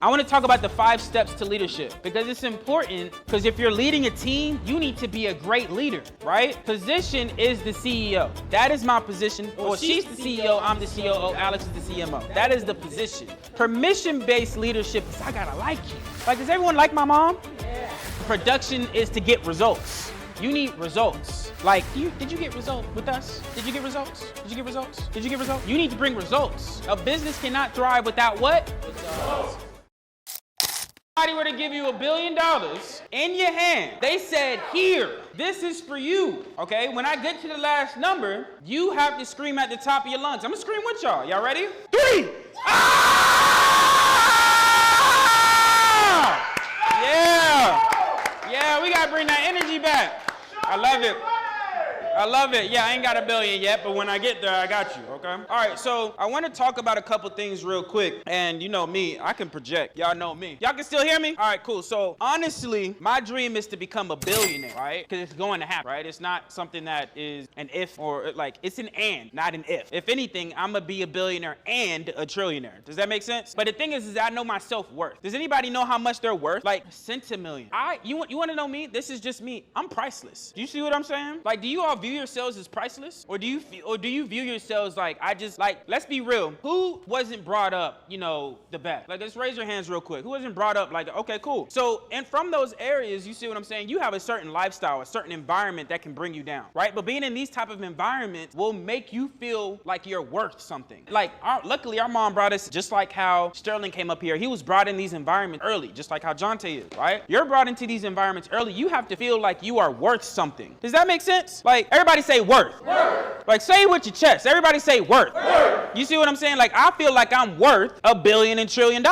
I want to talk about the 5 steps to leadership because it's important, because if you're leading a team, you need to be a great leader, right? Position is the CEO. That is my position. Well, she's the CEO, I'm the COO, Alex is the CMO. That is the position. Permission-based leadership is I gotta like you. Like, does everyone like my mom? Yeah. Production is to get results. You need results. Like, did you get results with us? Did you get results? Did you get results? Did you get results? You need to bring results. A business cannot thrive without what? Results. Somebody were to give you $1 billion in your hand. They said, here, this is for you. Okay, when I get to the last number, you have to scream at the top of your lungs. I'm gonna scream with y'all. Y'all ready? 3! Ah! Yeah, we gotta bring that energy back. I love it. I love it. Yeah, I ain't got $1 billion yet, but when I get there, I got you, okay? All right, so I want to talk about a couple things real quick. And you know me, I can project. Y'all know me. Y'all can still hear me? All right, cool. So honestly, my dream is to become a billionaire, right? Because it's going to happen, right? It's not something that is an if or like, it's an and, not an if. If anything, I'm going to be a billionaire and a trillionaire. Does that make sense? But the thing is I know my self-worth. Does anybody know how much they're worth? Like, centimillion. You want to know me? This is just me. I'm priceless. Do you see what I'm saying? Like, do you all view yourselves as priceless, or do you view yourselves like, let's be real, who wasn't brought up, the best? Like, let's raise your hands real quick. Who wasn't brought up like, okay, cool. So, and from those areas, you see what I'm saying? You have a certain lifestyle, a certain environment that can bring you down, right? But being in these type of environments will make you feel like you're worth something. Like, luckily our mom brought us, just like how Sterling came up here, he was brought in these environments early, just like how Jonte is, right? You're brought into these environments early. You have to feel like you are worth something. Does that make sense? Like, everybody say worth. Worth. Like, say it with your chest. Everybody say worth. Worth. You see what I'm saying? Like, I feel like I'm worth $1 billion and $1 trillion.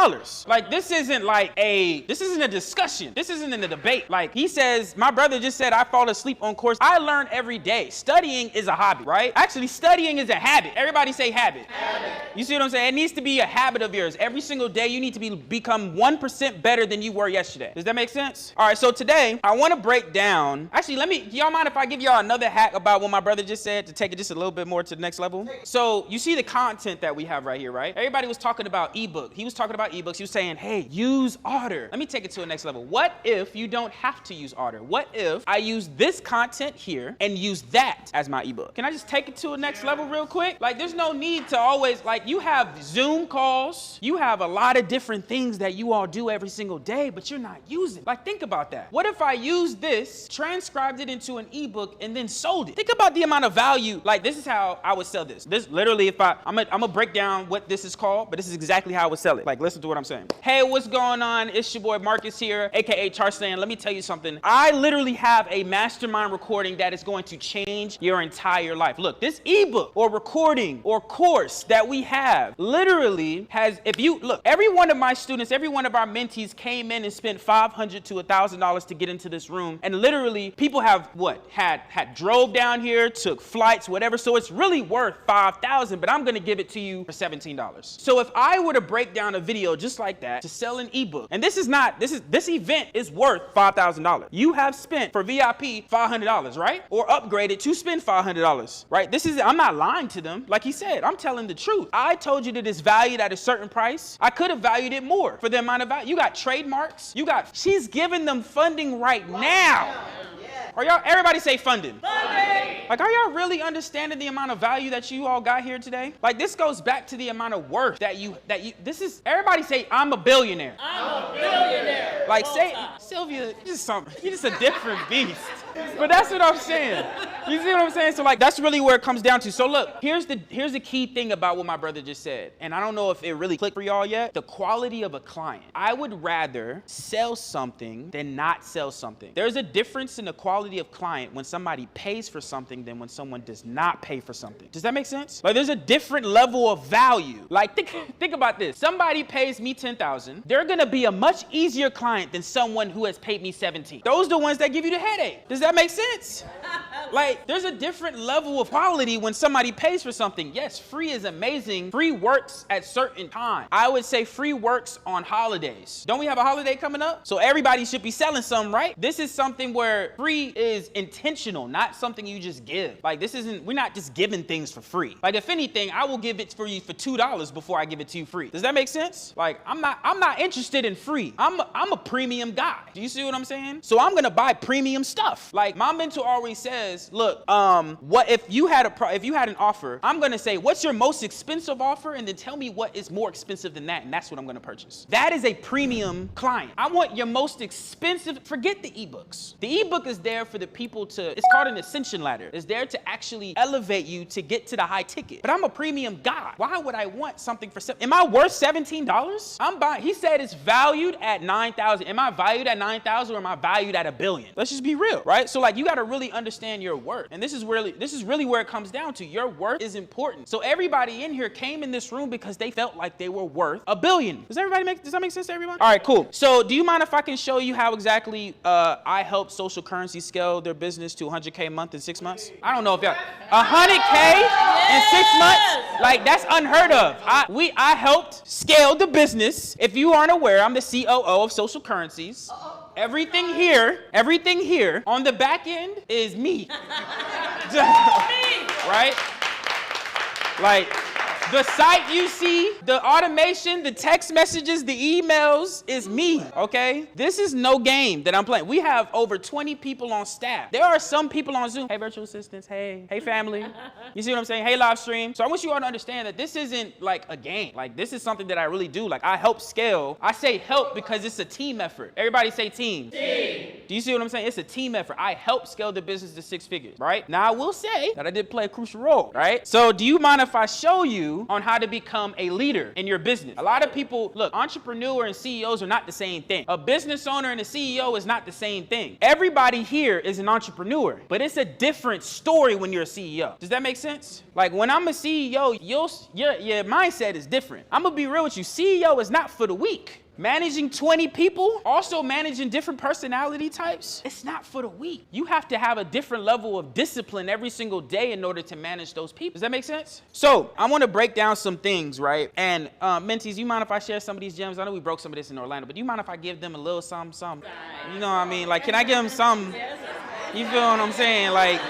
Like, this isn't a discussion. This isn't a debate. Like, he says, my brother just said, I fall asleep on course. I learn every day. Studying is a hobby, right? Actually, studying is a habit. Everybody say habit. Habit. You see what I'm saying? It needs to be a habit of yours. Every single day, you need to become 1% better than you were yesterday. Does that make sense? All right, so today, I want to break down. Actually, do y'all mind if I give y'all another hack about what my brother just said to take it just a little bit more to the next level? So you see the content that we have right here, right? Everybody was talking about ebook. He was talking about ebooks. He was saying, hey, use Otter. Let me take it to the next level. What if you don't have to use Otter? What if I use this content here and use that as my ebook? Can I just take it to a next level real quick? Like, there's no need to always, like, you have Zoom calls. You have a lot of different things that you all do every single day, but you're not using. Like, think about that. What if I use this, transcribed it into an ebook, and then sold it? Think about the amount of value. Like, this is how I would sell this. This literally, if I'm gonna break down what this is called, but this is exactly how I would sell it. Like, listen to what I'm saying. Hey, what's going on? It's your boy Markus here, aka Charslan. Let me tell you something. I literally have a mastermind recording that is going to change your entire life. Look, this ebook or recording or course that we have literally has, if you look, every one of my students, every one of our mentees came in and spent $500 to $1,000 to get into this room, and literally people have had drove down here, took flights, whatever. So it's really worth $5,000, but I'm gonna give it to you for $17. So if I were to break down a video just like that to sell an ebook, and this event is worth $5,000. You have spent for VIP $500, right? Or upgraded to spend $500, right? I'm not lying to them. Like he said, I'm telling the truth. I told you that it's valued at a certain price. I could have valued it more for the amount of value. You got trademarks. She's giving them funding right now. Are y'all, everybody say funding. Funding. Like, are y'all really understanding the amount of value that you all got here today? Like, this goes back to the amount of worth everybody say, I'm a billionaire. I'm a billionaire. Like, say, Sylvia, you're just a different beast. But that's what I'm saying. You see what I'm saying? So, like, that's really where it comes down to. So look, here's the key thing about what my brother just said. And I don't know if it really clicked for y'all yet. The quality of a client. I would rather sell something than not sell something. There's a difference in the quality of client when somebody pays for something than when someone does not pay for something. Does that make sense? Like, there's a different level of value. Like, think about this. Somebody pays me $10,000. They're gonna be a much easier client than someone who has paid me $17,000. Those are the ones that give you the headache. Does that make sense? Like, there's a different level of quality when somebody pays for something. Yes, free is amazing. Free works at certain times. I would say free works on holidays. Don't we have a holiday coming up? So everybody should be selling something, right? This is something where free is intentional, not something you just give. Like, we're not just giving things for free. Like, if anything, I will give it for you for $2 before I give it to you free. Does that make sense? Like, I'm not interested in free. I'm a premium guy. Do you see what I'm saying? So I'm gonna buy premium stuff. Like, my mentor always says, look, what if you had an offer, I'm gonna say, what's your most expensive offer? And then tell me what is more expensive than that, and that's what I'm gonna purchase. That is a premium client. I want your most expensive, forget the ebooks. The ebook is there for the people it's called an ascension ladder. It's there to actually elevate you to get to the high ticket. But I'm a premium guy. Why would I want something for am I worth $17? I'm buying, he said it's valued at $9,000. Am I valued at $9,000 or am I valued at $1 billion? Let's just be real, right? So like, you gotta really understand your worth. And this is really where it comes down to. Your worth is important. So everybody in here came in this room because they felt like they were worth $1 billion. Does that make sense to everyone? All right, cool. So do you mind if I can show you how exactly I help Social Currency scale their business to 100K a month in 6 months? I don't know if y'all, 100K in 6 months? Like, that's unheard of. I helped scale the business. If you aren't aware, I'm the COO of Social Currencies. Everything here on the back end is me. Right? Like, the site you see, the automation, the text messages, the emails is me, okay? This is no game that I'm playing. We have over 20 people on staff. There are some people on Zoom. Hey, virtual assistants. Hey family. You see what I'm saying? Hey, live stream. So I want you all to understand that this isn't like a game. Like, this is something that I really do. Like, I help scale. I say help because it's a team effort. Everybody say team. Team. Do you see what I'm saying? It's a team effort. I help scale the business to 6 figures, right? Now, I will say that I did play a crucial role, right? So do you mind if I show you on how to become a leader in your business? A lot of people, look, entrepreneur and CEOs are not the same thing. A business owner and a CEO is not the same thing. Everybody here is an entrepreneur, but it's a different story when you're a CEO. Does that make sense? Like, when I'm a CEO, your mindset is different. I'm gonna be real with you. CEO is not for the weak. Managing 20 people, also managing different personality types, it's not for the weak. You have to have a different level of discipline every single day in order to manage those people. Does that make sense? So I want to break down some things, right? And mentees, you mind if I share some of these gems? I know we broke some of this in Orlando, but do you mind if I give them a little something? You know what I mean? Like, can I give them some? You feel what I'm saying? Like,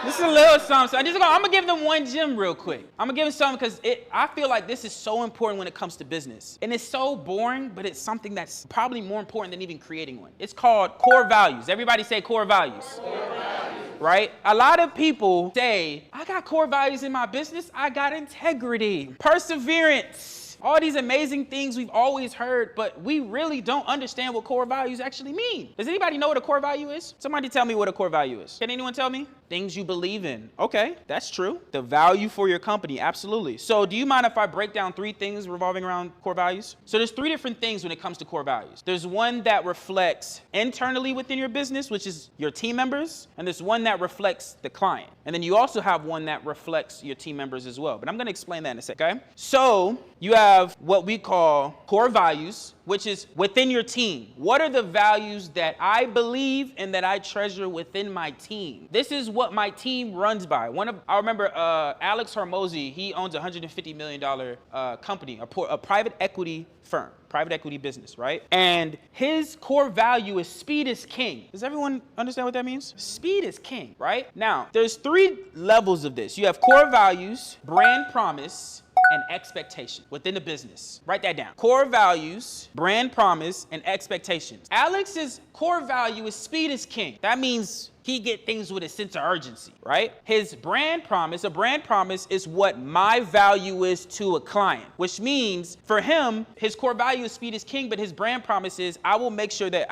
this is a little something. So I'm gonna give them one gem real quick. I'm gonna give them something because I feel like this is so important when it comes to business. And it's so boring, but it's something that's probably more important than even creating one. It's called core values. Everybody say core values. Core values. Right? A lot of people say, I got core values in my business. I got integrity, perseverance. All these amazing things we've always heard, but we really don't understand what core values actually mean. Does anybody know what a core value is? Somebody tell me what a core value is. Can anyone tell me? Things you believe in. Okay, that's true. The value for your company, absolutely. So do you mind if I break down 3 things revolving around core values? So there's 3 different things when it comes to core values. There's one that reflects internally within your business, which is your team members, and there's one that reflects the client. And then you also have one that reflects your team members as well. But I'm gonna explain that in a sec, okay? So you have what we call core values, which is within your team. What are the values that I believe and that I treasure within my team? This is what my team runs by. I remember Alex Hormozy, he owns a $150 million company, a private equity firm, private equity business, right? And his core value is speed is king. Does everyone understand what that means? Speed is king, right? Now, there's 3 levels of this. You have core values, brand promise, and expectation within the business. Write that down. Core values, brand promise, and expectations. Alex's core value is speed is king. That means he get things with a sense of urgency, right? His brand promise, a brand promise is what my value is to a client, which means for him, his core value is speed is king, but his brand promise is I will make sure that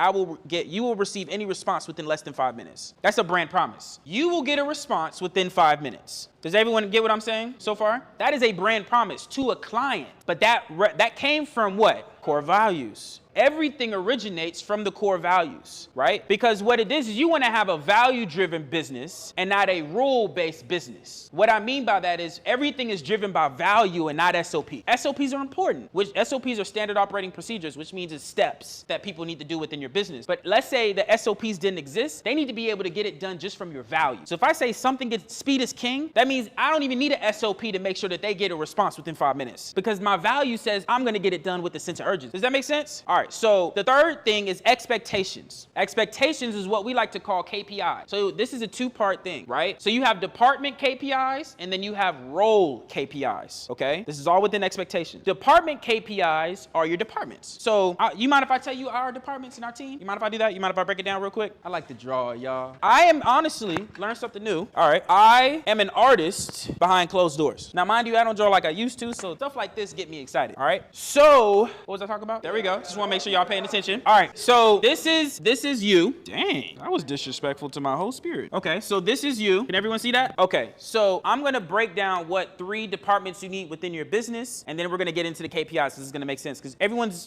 you will receive any response within less than 5 minutes. That's a brand promise. You will get a response within 5 minutes. Does everyone get what I'm saying so far? That is a brand promise to a client, but that came from what? Core values. Everything originates from the core values, right? Because what it is you want to have a value-driven business and not a rule-based business. What I mean by that is everything is driven by value and not SOP. SOPs are important, which SOPs are standard operating procedures, which means it's steps that people need to do within your business. But let's say the SOPs didn't exist, they need to be able to get it done just from your value. So if I say speed is king, that means I don't even need an SOP to make sure that they get a response within 5 minutes because my value says I'm going to get it done with a sense of urgency. Does that make sense? All right. So the third thing is expectations. Expectations is what we like to call KPI. So this is a two-part thing, right? So you have department KPIs and then you have role KPIs. Okay. This is all within expectations. Department KPIs are your departments. So you mind if I tell you our departments in our team? You mind if I do that? You mind if I break it down real quick? I like to draw, y'all. I am honestly learn something new. All right. I am an artist behind closed doors. Now, mind you, I don't draw like I used to, so stuff like this get me excited. All right. So what was I talking about? There we go. Just want to make sure y'all paying attention. All right. So this is you. Dang, that was disrespectful to my whole spirit. Okay. So this is you. Can everyone see that? Okay. So I'm going to break down what 3 departments you need within your business, and then we're going to get into the KPIs. This is going to make sense because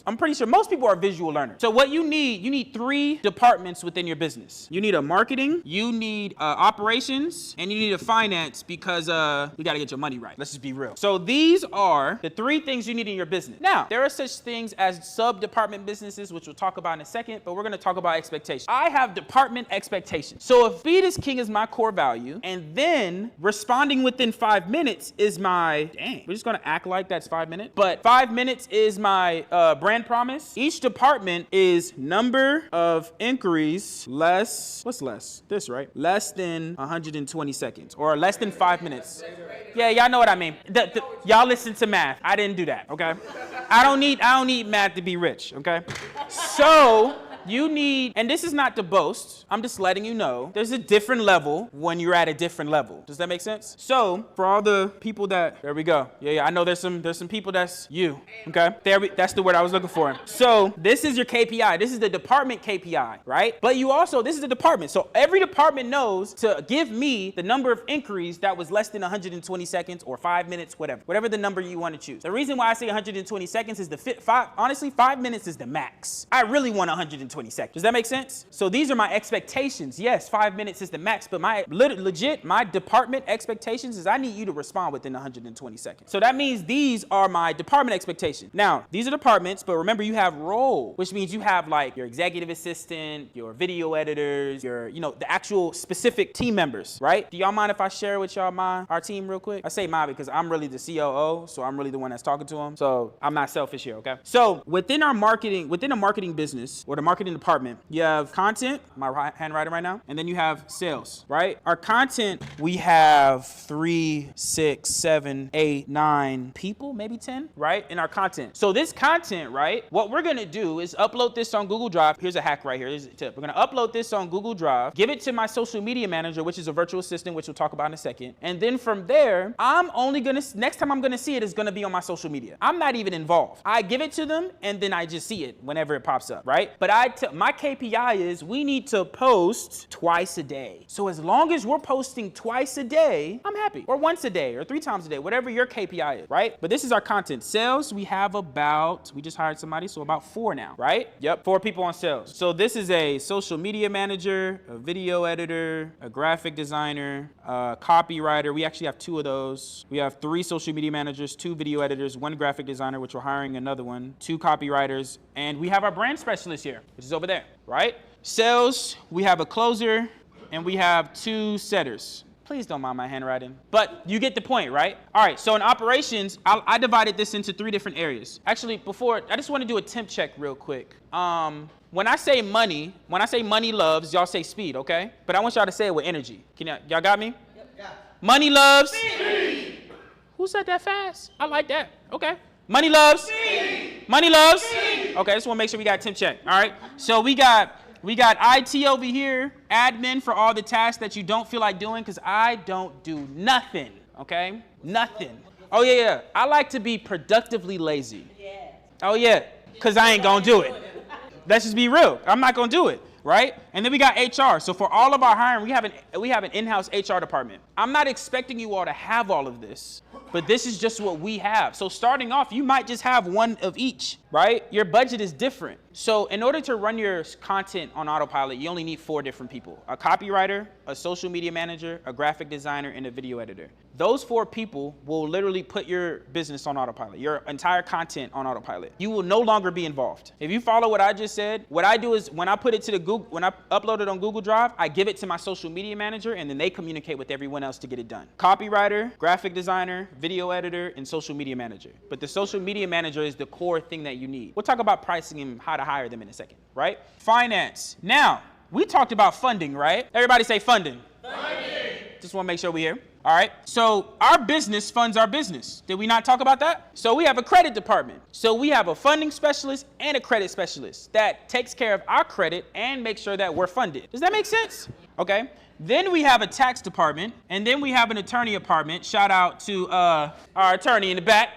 I'm pretty sure most people are visual learners. So what you need 3 departments within your business. You need a marketing, you need operations, and you need a finance because we got to get your money right. Let's just be real. So these are the 3 things you need in your business. Now, there are such things as sub-department businesses, which we'll talk about in a second, but we're going to talk about expectations. I have department expectations. So if speed is king is my core value, and then responding within 5 minutes is my, we're just going to act like that's 5 minutes, but 5 minutes is my brand promise. Each department is number of inquiries less, what's less? This, right? Less than 120 seconds or less than 5 minutes. Yeah, y'all know what I mean. Y'all listen to math. I didn't do that, okay? I don't need math to be rich, okay? So you need, and this is not to boast, I'm just letting you know, there's a different level when you're at a different level. Does that make sense? So for all the people that, there we go. Yeah, I know there's some people that's you, okay? That's the word I was looking for. So this is your KPI. This is the department KPI, right? But you also, this is the department. So every department knows to give me the number of inquiries that was less than 120 seconds or 5 minutes, whatever the number you want to choose. The reason why I say 120 seconds is honestly, 5 minutes is the max. I really want 120 seconds. Does that make sense? So these are my expectations. Yes, 5 minutes is the max, but my department expectations is I need you to respond within 120 seconds. So that means these are my department expectations. Now, these are departments, but remember you have role, which means you have like your executive assistant, your video editors, your, the actual specific team members, right? Do y'all mind if I share with y'all our team real quick? I say mine because I'm really the COO, so I'm really the one that's talking to them. So I'm not selfish here, okay? So within a marketing business or the marketing department, you have content, my handwriting right now, and then you have sales, right? Our content, we have 3, 6, 7, 8, 9 people, maybe 10, right? In our content. So this content, right? What we're going to do is upload this on Google Drive. Here's a hack right here. Here's a tip. We're going to upload this on Google Drive, give it to my social media manager, which is a virtual assistant, which we'll talk about in a second. And then from there, next time I'm going to see it is going to be on my social media. I'm not even involved. I give it to them and then I just see it whenever it pops up, right? But my KPI is we need to post twice a day. So as long as we're posting twice a day, I'm happy. Or once a day or 3 times a day, whatever your KPI is, right? But this is our content. Sales, we have we just hired somebody, so about 4 now, right? Yep, 4 people on sales. So this is a social media manager, a video editor, a graphic designer, a copywriter. We actually have 2 of those. We have 3 social media managers, 2 video editors, 1 graphic designer, which we're hiring another one, 2 copywriters, and we have our brand specialist here, which is over there, right? Sales, we have a closer, and we have 2 setters. Please don't mind my handwriting, but you get the point, right? All right, so in operations, I divided this into 3 different areas. Actually, I just want to do a temp check real quick. When I say money loves, y'all say speed, okay? But I want y'all to say it with energy. Y'all got me? Yep. Yeah. Money loves? Speed. Who said that fast? I like that. Okay. Money loves? Speed. Money loves? Speed. Okay, I just want to make sure we got a temp check. All right, so we got IT over here, admin for all the tasks that you don't feel like doing, because I don't do nothing, okay? Nothing. Oh, yeah. I like to be productively lazy. Yeah. Oh, yeah, because I ain't going to do it. Let's just be real. I'm not going to do it, right? And then we got HR. So for all of our hiring, we have an in-house HR department. I'm not expecting you all to have all of this, but this is just what we have. So starting off, you might just have one of each, right? Your budget is different. So in order to run your content on autopilot, you only need 4 different people: a copywriter, a social media manager, a graphic designer, and a video editor. Those 4 people will literally put your business on autopilot, your entire content on autopilot. You will no longer be involved. If you follow what I just said, what I do is when I put it to the Google, when I upload it on Google Drive, I give it to my social media manager, and then they communicate with everyone else to get it done. Copywriter, graphic designer, video editor, and social media manager. But the social media manager is the core thing that you need. We'll talk about pricing and how to hire them in a second, right? Finance. Now, we talked about funding, right? Everybody say funding. Funding. Just want to make sure we're here. All right. So our business funds our business. Did we not talk about that? So we have a credit department. So we have a funding specialist and a credit specialist that takes care of our credit and makes sure that we're funded. Does that make sense? Okay. Then we have a tax department, and then we have an attorney department. Shout out to our attorney in the back.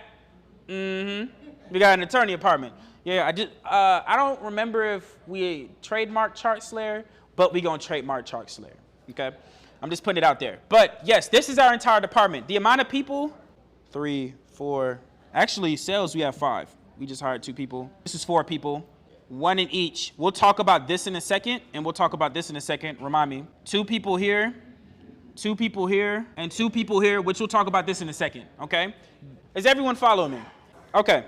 We got an attorney department. Yeah, I don't remember if we trademarked Chart Slayer, but we gonna trademark Chart Slayer. Okay. I'm just putting it out there. But yes, this is our entire department. The amount of people, 3, 4, actually sales, we have 5. We just hired 2 people. This is 4 people, 1 in each. We'll talk about this in a second, and we'll talk about this in a second. Remind me. 2 people here, 2 people here, and 2 people here, which we'll talk about this in a second, okay? Is everyone following me? Okay.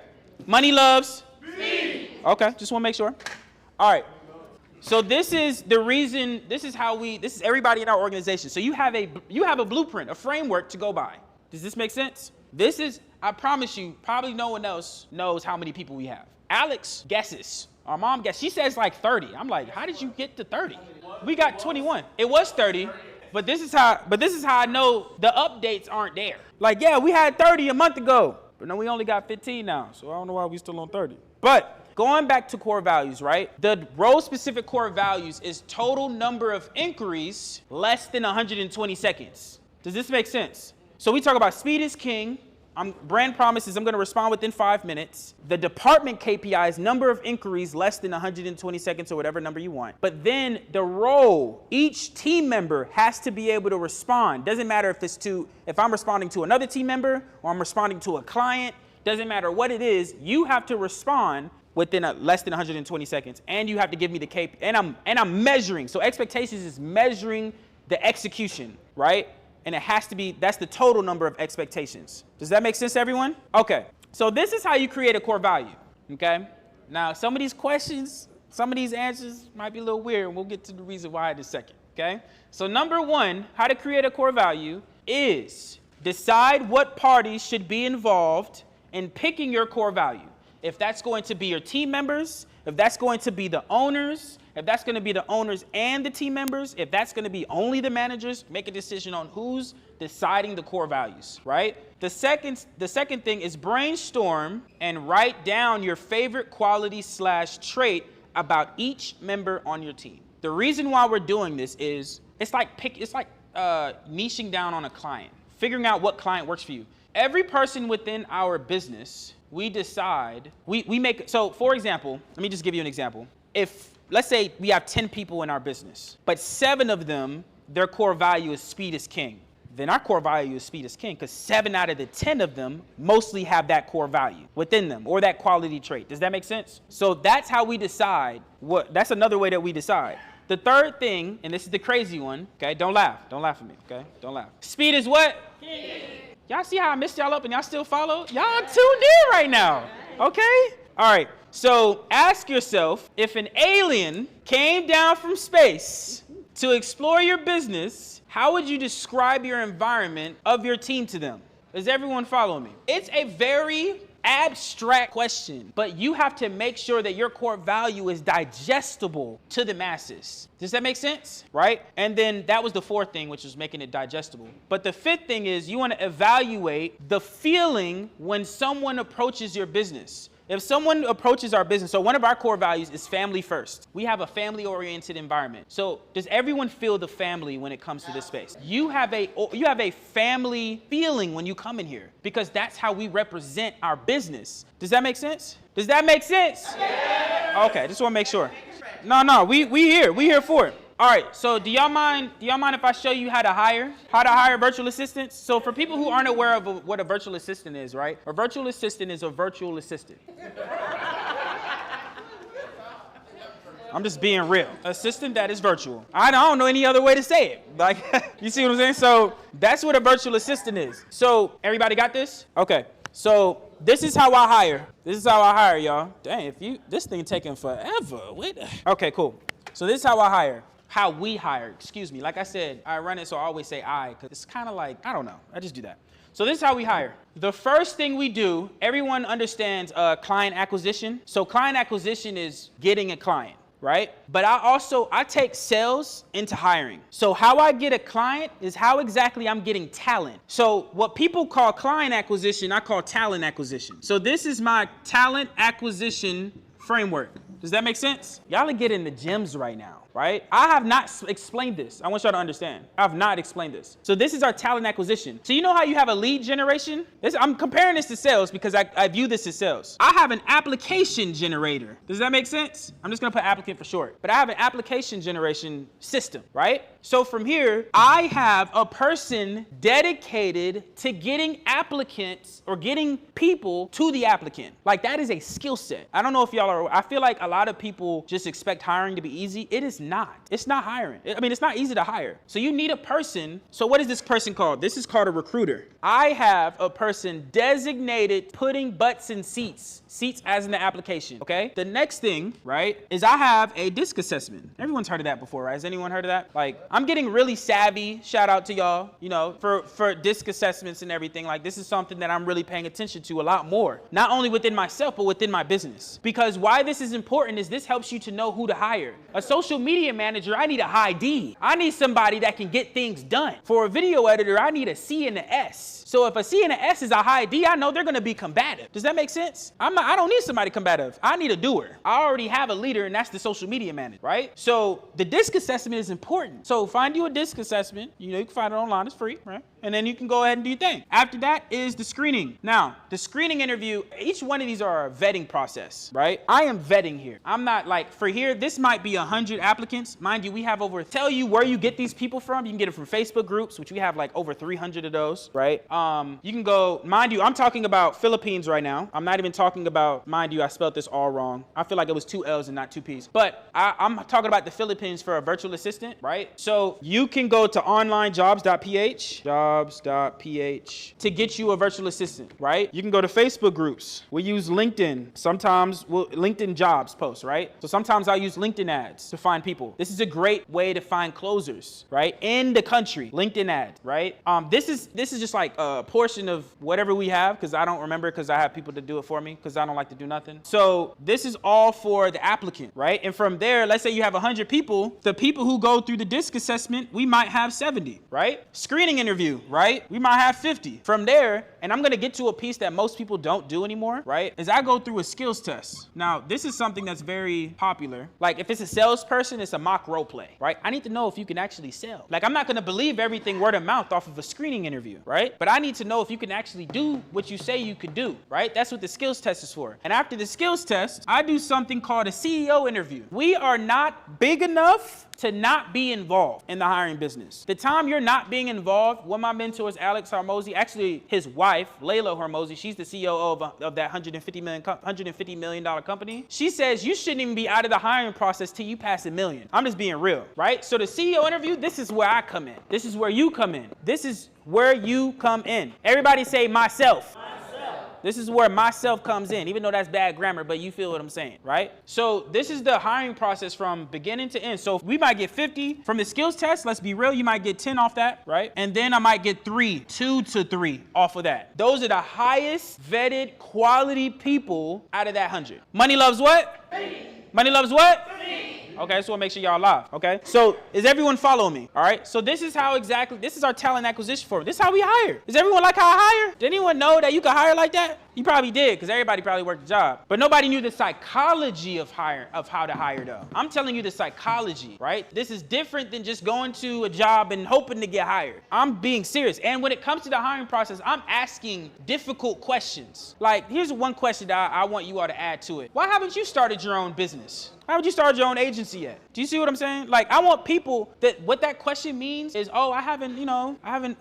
Money loves? Me. Okay, just want to make sure. All right. So this is the reason, this is everybody in our organization. So you have a blueprint, a framework to go by. Does this make sense? This is, I promise you, probably no one else knows how many people we have. Alex guesses. Our mom guesses. She says like 30. I'm like, how did you get to 30? We got 21. It was 30, but this is how I know the updates aren't there. Like, yeah, we had 30 a month ago, but no, we only got 15 now. So I don't know why we still on 30. But going back to core values, right? The role-specific core values is total number of inquiries less than 120 seconds. Does this make sense? So we talk about speed is king. Brand promises I'm going to respond within 5 minutes. The department KPI is number of inquiries less than 120 seconds or whatever number you want. But then the role, each team member has to be able to respond. Doesn't matter if I'm responding to another team member or I'm responding to a client. Doesn't matter what it is. You have to respond within less than 120 seconds, and you have to give me the KPI, and I'm measuring. So expectations is measuring the execution, right? And it has to be, that's the total number of expectations. Does that make sense to everyone? Okay, so this is how you create a core value, okay? Now, some of these questions, some of these answers might be a little weird, and we'll get to the reason why in a second, okay? So number 1, how to create a core value is decide what parties should be involved in picking your core value. If that's going to be your team members, if that's going to be the owners, if that's going to be the owners and the team members, if that's going to be only the managers, make a decision on who's deciding the core values, right? The second thing is brainstorm and write down your favorite quality/trait about each member on your team. The reason why we're doing this is it's like niching down on a client, figuring out what client works for you. Every person within our business, we decide, we make, so for example, let me just give you an example. If, let's say we have 10 people in our business, but 7 of them, their core value is speed is king. Then our core value is speed is king because 7 out of the 10 of them mostly have that core value within them or that quality trait. Does that make sense? So that's how we decide that's another way that we decide. The third thing, and this is the crazy one, okay, don't laugh at me, okay, don't laugh. Speed is what? King. Y'all see how I messed y'all up and y'all still follow? Y'all tuned in right now, okay? All right, so ask yourself, if an alien came down from space to explore your business, how would you describe your environment of your team to them? Does everyone follow me? It's a very abstract question, but you have to make sure that your core value is digestible to the masses. Does that make sense? Right? And then that was the 4th thing, which was making it digestible. But the 5th thing is you want to evaluate the feeling when someone approaches your business. If someone approaches our business, so one of our core values is family first. We have a family-oriented environment. So does everyone feel the family when it comes to this space? You have a family feeling when you come in here because that's how we represent our business. Does that make sense? Does that make sense? Yeah. Okay, just want to make sure. No, we here for it. All right, so do y'all mind if I show you how to hire virtual assistants? So for people who aren't aware of what a virtual assistant is, right? A virtual assistant is a virtual assistant. I'm just being real. Assistant that is virtual. I don't know any other way to say it. Like, you see what I'm saying? So that's what a virtual assistant is. So everybody got this? Okay. So this is how I hire. This is how I hire, y'all. Dang, this thing taking forever. Wait. Okay, cool. So this is how I hire. How we hire, excuse me. Like I said, I run it, so I always say I, because it's kind of like, I don't know. I just do that. So this is how we hire. The first thing we do, everyone understands client acquisition. So client acquisition is getting a client, right? But I take sales into hiring. So how I get a client is how exactly I'm getting talent. So what people call client acquisition, I call talent acquisition. So this is my talent acquisition framework. Does that make sense? Y'all are getting the gems right now, right? I have not explained this. I want y'all to understand. I have not explained this. So this is our talent acquisition. So you know how you have a lead generation? I'm comparing this to sales because I view this as sales. I have an application generator. Does that make sense? I'm just gonna put applicant for short. But I have an application generation system, right? So from here, I have a person dedicated to getting applicants or getting people to the applicant. Like that is a skill set. I don't know if y'all are, I feel like a lot of people just expect hiring to be easy. It is not. It's not hiring. It's not easy to hire. So you need a person. So what is this person called? This is called a recruiter. I have a person designated putting butts in seats as in the application, okay? The next thing, right, is I have a disc assessment. Everyone's heard of that before, right? Has anyone heard of that? Like, I'm getting really savvy, shout out to y'all, you know, for disc assessments and everything. Like, this is something that I'm really paying attention to a lot more, not only within myself, but within my business. Because why this is important is this helps you to know who to hire. A social media manager, I need a high D. I need somebody that can get things done. For a video editor, I need a C and an S. So if a C and an S is a high D, I know they're gonna be combative. Does that make sense? I don't need somebody combative. I need a doer. I already have a leader, and that's the social media manager, right? So the disc assessment is important. So find you a disc assessment. You know, you can find it online, it's free, right? And then you can go ahead and do your thing. After that is the screening. Now, the screening interview, each one of these are a vetting process, right? I am vetting here. I'm not like, for here, this might be 100 applicants. Mind you, we have tell you where you get these people from. You can get it from Facebook groups, which we have like over 300 of those, right? You can go, mind you, I'm talking about Philippines right now. I'm not even talking about, mind you, I spelled this all wrong. I feel like it was 2 L's and not 2 P's. But I'm talking about the Philippines for a virtual assistant, right? So you can go to onlinejobs.ph, to get you a virtual assistant, right? You can go to Facebook groups. We use LinkedIn. Sometimes LinkedIn jobs posts, right? So sometimes I use LinkedIn ads to find people. This is a great way to find closers, right? In the country, LinkedIn ads, right? This is just like a portion of whatever we have because I don't remember because I have people to do it for me because I don't like to do nothing. So this is all for the applicant, right? And from there, let's say you have 100 people. The people who go through the disc assessment, we might have 70, right? Screening interview, right? We might have 50. From there, and I'm gonna get to a piece that most people don't do anymore, right? Is I go through a skills test. Now, this is something that's very popular. Like if it's a salesperson, it's a mock role play, right? I need to know if you can actually sell. Like I'm not gonna believe everything word of mouth off of a screening interview, right? But I need to know if you can actually do what you say you could do, right? That's what the skills test is for. And after the skills test, I do something called a CEO interview. We are not big enough to not be involved in the hiring business. The time you're not being involved, one of my mentors, Alex Hormozy, actually his wife, Layla Hormozy, she's the CEO of that $150 million company. She says you shouldn't even be out of the hiring process till you pass $1 million. I'm just being real, right? So the CEO interview, this is where I come in. This is where you come in. This is where you come in. Everybody say myself. This is where myself comes in, even though that's bad grammar, but you feel what I'm saying, right? So this is the hiring process from beginning to end. So we might get 50 from the skills test. Let's be real. You might get 10 off that, right? And then I might get 2 to 3 off of that. Those are the highest vetted quality people out of that 100. Money loves what? Money. Money loves what? Money. Okay, I just want to make sure y'all live, okay? So is everyone following me, all right? So this is our talent acquisition form. This is how we hire. Does everyone like how I hire? Did anyone know that you can hire like that? You probably did, because everybody probably worked a job. But nobody knew the psychology of how to hire, though. I'm telling you the psychology, right? This is different than just going to a job and hoping to get hired. I'm being serious. And when it comes to the hiring process, I'm asking difficult questions. Like, here's one question that I want you all to add to it. Why haven't you started your own business? Why haven't you started your own agency yet? Do you see what I'm saying? Like, I want people that what that question means is, oh, I'm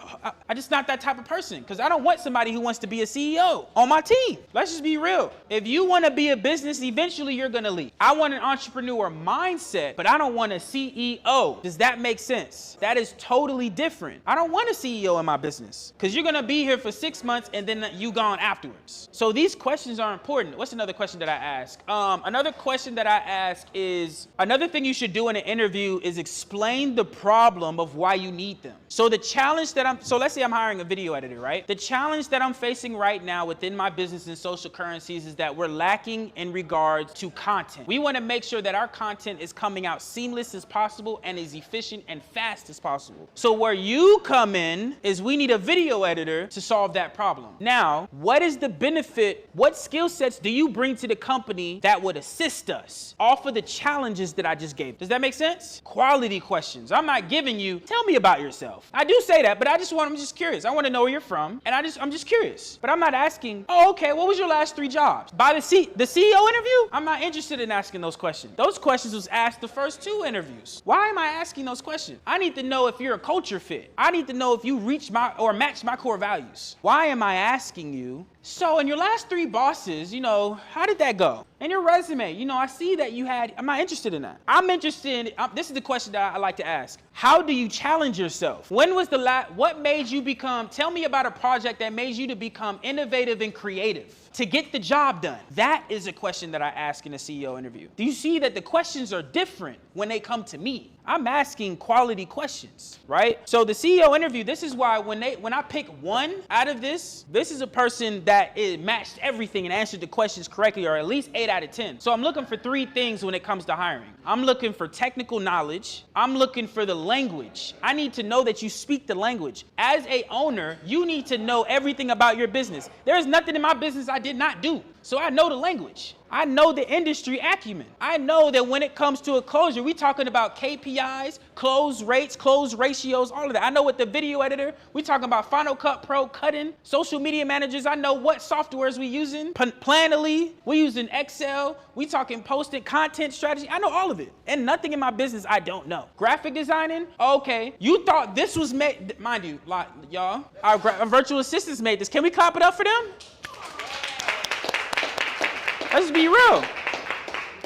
just not that type of person. Because I don't want somebody who wants to be a CEO on my team. Let's just be real. If you want to be a business, eventually you're going to leave. I want an entrepreneur mindset, but I don't want a CEO. Does that make sense? That is totally different. I don't want a CEO in my business because you're going to be here for 6 months and then you gone afterwards. So these questions are important. What's another question that I ask? Another question that I ask is, another thing you should do in an interview is explain the problem of why you need them. So the challenge that so let's say I'm hiring a video editor, right? The challenge that I'm facing right now within my business and social currencies is that we're lacking in regards to content. We want to make sure that our content is coming out seamless as possible and as efficient and fast as possible. So where you come in is we need a video editor to solve that problem. Now, what is the benefit? What skill sets do you bring to the company that would assist us off of the challenges that I just gave? Does that make sense? Quality questions. I'm not giving you, tell me about yourself. I do say that, but I'm just curious. I want to know where you're from, and I'm just curious. But I'm not asking, oh, okay, what was your last 3 jobs? By the CEO interview? I'm not interested in asking those questions. Those questions was asked the first 2 interviews. Why am I asking those questions? I need to know if you're a culture fit. I need to know if you match my core values. Why am I asking you? So in your last 3 bosses, how did that go? In your resume, I see that I'm not interested in that. I'm interested, this is the question that I like to ask. How do you challenge yourself? When was what made you tell me about a project that made you to become innovative and creative to get the job done? That is a question that I ask in a CEO interview. Do you see that the questions are different when they come to me? I'm asking quality questions, right? So the CEO interview, this is why when I pick one out of this is a person that matched everything and answered the questions correctly, or at least 8 out of 10. So I'm looking for 3 things when it comes to hiring. I'm looking for technical knowledge. I'm looking for the language. I need to know that you speak the language. As a owner, you need to know everything about your business. There is nothing in my business I did not do. So I know the language. I know the industry acumen. I know that when it comes to a closure, we're talking about KPIs, close rates, close ratios, all of that. I know with the video editor, we're talking about Final Cut Pro, cutting, social media managers. I know what softwares we using. Planoly, we using Excel. We talking posted content strategy. I know all of it. And nothing in my business I don't know. Graphic designing, okay. You thought this was made, mind you, y'all, our virtual assistants made this. Can we clap it up for them? Let's be real.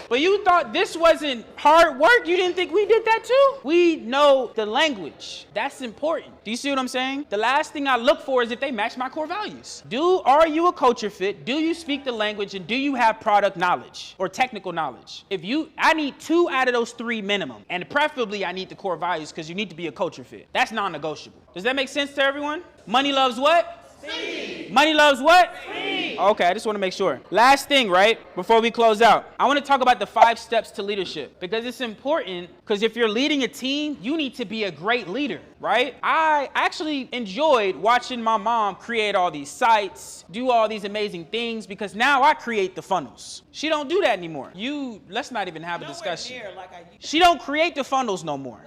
But you thought this wasn't hard work? You didn't think we did that too? We know the language. That's important. Do you see what I'm saying? The last thing I look for is if they match my core values. Are you a culture fit? Do you speak the language? And do you have product knowledge or technical knowledge? I need 2 out of those 3 minimum. And preferably I need the core values because you need to be a culture fit. That's non-negotiable. Does that make sense to everyone? Money loves what? Speed. Money loves what? Speed. Okay, I just want to make sure. Last thing, right? Before we close out, I want to talk about the 5 steps to leadership because it's important because if you're leading a team, you need to be a great leader, right? I actually enjoyed watching my mom create all these sites, do all these amazing things because now I create the funnels. She don't do that anymore. Let's not even have a discussion. She don't create the funnels no more.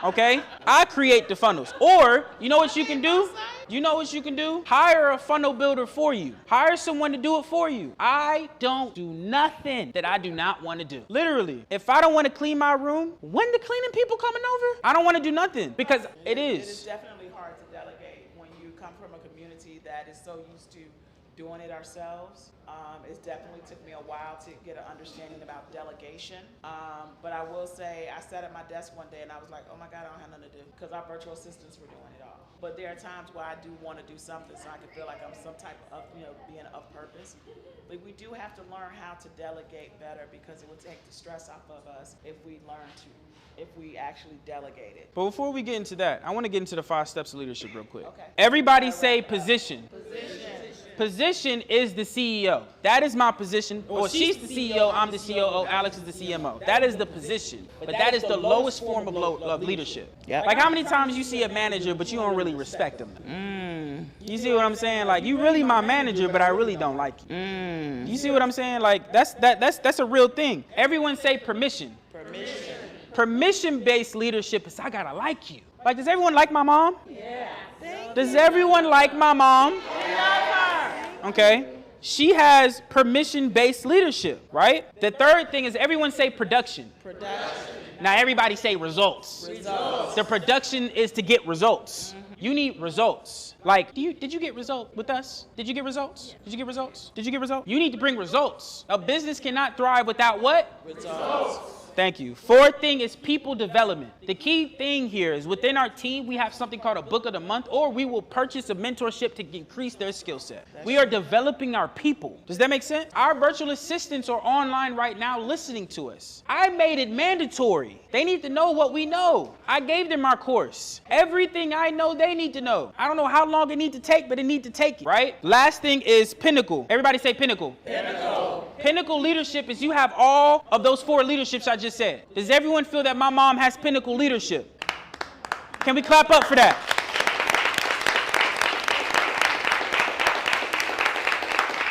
Okay? I create the funnels. Or, you know what you can do? You know what you can do? Hire a funnel builder for you. Hire someone to do it for you. I don't do nothing that I do not want to do. Literally. If I don't want to clean my room, when the cleaning people coming over, I don't want to do nothing because it is. It is definitely hard to delegate when you come from a community that is so used to doing it ourselves. It definitely took me a while to get an understanding about delegation. But I will say, I sat at my desk one day and I was like, oh my God, I don't have nothing to do because our virtual assistants were doing it all. But there are times where I do want to do something so I can feel like I'm some type of, being of purpose. But we do have to learn how to delegate better because it will take the stress off of us if we actually delegate it. But before we get into that, I want to get into the 5 steps of leadership real quick. Okay. Everybody say position. Position. Position is the CEO. CEO. That is my position. Or she's the CEO, I'm the COO, Alex is the CMO. That is the position. But that is the lowest form of leadership. Yep. Like how many times you see a manager, but you don't really respect them? You see what I'm saying? Like you really my manager, but I really don't like you. You see what I'm saying? Like that's a real thing. Everyone say permission. Permission-based leadership is I gotta like you. Like, does everyone like my mom? Yeah. Does everyone like my mom? Okay. She has permission-based leadership, right? The third thing is everyone say production. Now everybody say results. The production is to get results. You need results. Like, did you get results with us? Did you get results? Did you get results? Did you get results? You need to bring results. A business cannot thrive without what? Results. Thank you. Fourth thing is people development. The key thing here is within our team, we have something called a book of the month, or we will purchase a mentorship to increase their skill set. We are developing our people. Does that make sense? Our virtual assistants are online right now listening to us. I made it mandatory. They need to know what we know. I gave them our course. Everything I know, they need to know. I don't know how long it needs to take, but it needs to take it, right? Last thing is pinnacle. Everybody say pinnacle. Pinnacle leadership is you have all of those four leaderships I just said. Does everyone feel that my mom has pinnacle leadership? Can we clap up for that?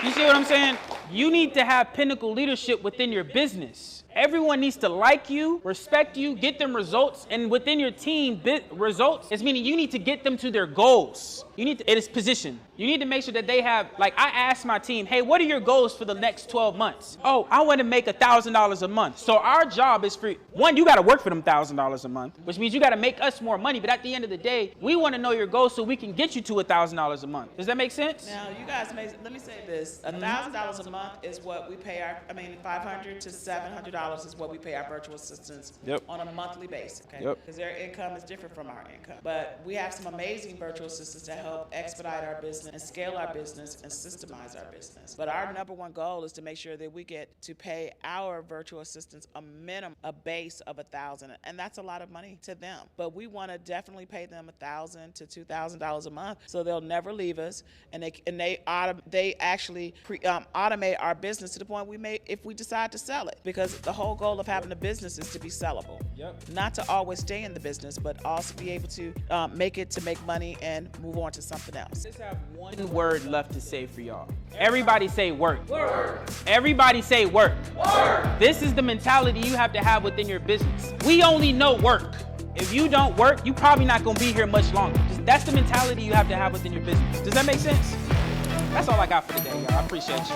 You see what I'm saying? You need to have pinnacle leadership within your business. Everyone needs to like you, respect you, get them results, and within your team, results is meaning you need to get them to their goals. It is position. You need to make sure that they have, like I asked my team, hey, what are your goals for the next 12 months? Oh, I want to make $1,000 a month. So our job is for, one, you got to work for them $1,000 a month, which means you got to make us more money. But at the end of the day, we want to know your goals so we can get you to $1,000 a month. Does that make sense? Now, you guys, let me say this. $1,000 a month is what we pay $500 to $700 is what we pay our virtual assistants on a monthly basis. Okay? Because their income is different from our income. But we have some amazing virtual assistants that help expedite our business and scale our business and systemize our business. But our number one goal is to make sure that we get to pay our virtual assistants a base of $1,000, and that's a lot of money to them. But we want to definitely pay them $1,000 to $2,000 a month, so they'll never leave us, and they actually automate our business to the point if we decide to sell it, because the whole goal of having a business is to be sellable, not to always stay in the business, but also be able to make money and move on to something else. Just have one word left to say for y'all. Everybody say work. Everybody say work. This is the mentality you have to have within your business. We only know work. If you don't work, you probably not going to be here much longer. That's the mentality you have to have within your business. Does that make sense? That's all I got for today, y'all. I appreciate you.